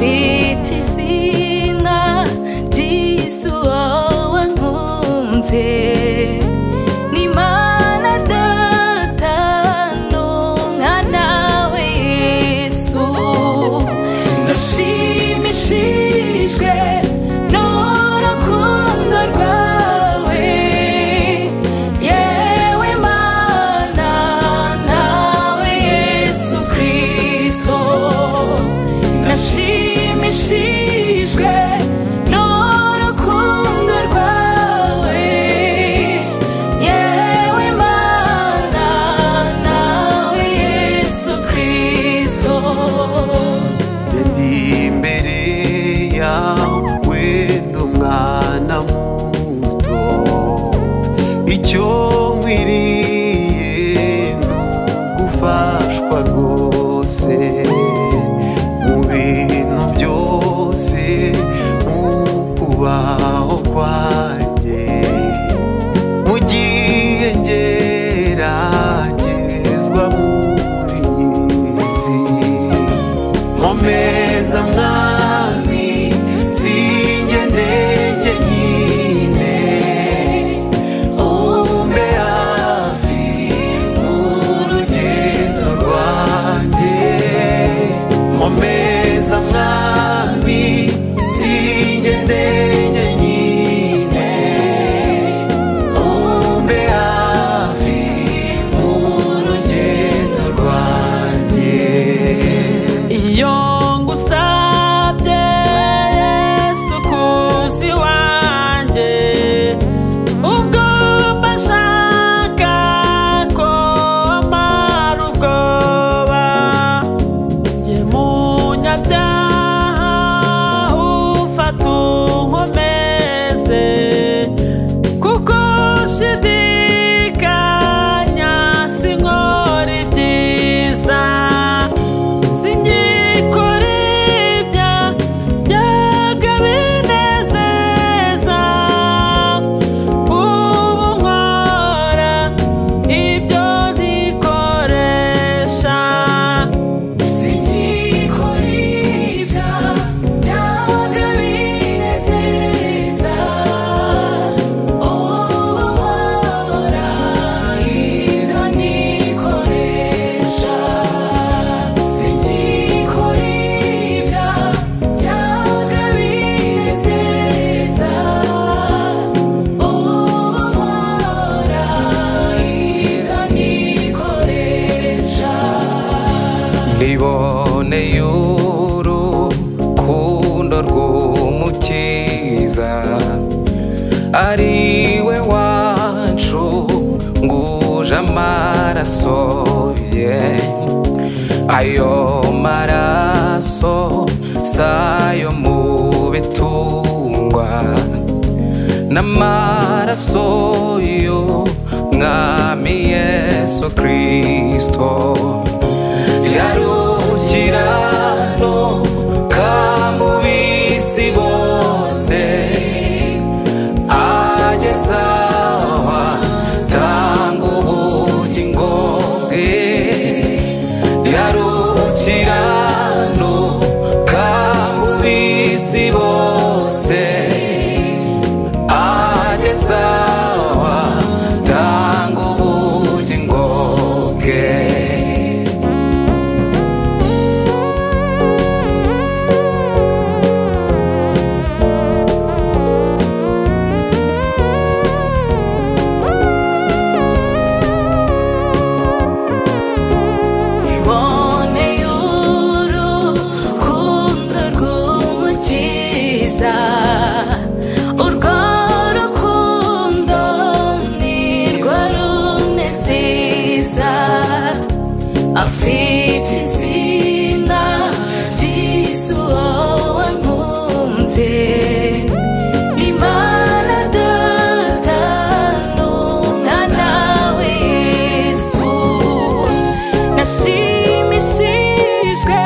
afite izina ry'Yesu wankunze n'Imana Data n'Umwana we Yesu nashimishijwe n'urukundo rwawe yewe Mana nawe Yesu Kristo nashimishijwe n'urukundo rwawe yewe Mana nawe Yesu Kristo imbere yawe ndi umwana muto icyo nkwiriye ni ugufashwa rwose mu bintu byose mu kubaho kwanjye mu gihe ngeragezwa muri iyi si nkomeza mwami singendeye nyine umbe hafi mu rugendo rwanjye nkomeza mwami singendeye nyine umbe hafi mu rugendo rwanjye iyo ngusabye Yesu kuzi wanjye ubwo mbashaka ko mara ubwoba njye munyabyaha ufata unkomeze kuko nshidikanya sinkora ibyiza niboneye urukundo rw'Umukiza ari we wancunguje amaraso ye ayo maraso sayo mu bitungwa n'amaraso y'Umwami Yesu Kristo yarukiranuka mu bisi bose ageza aho atanga ubugingo bwe yarukiranuka mu bisi bose ageza aho atanga ubugingo bwe afite izina ry'Yesu wankunze n'Imana Data n'Umwana we Yesu nashimishijwe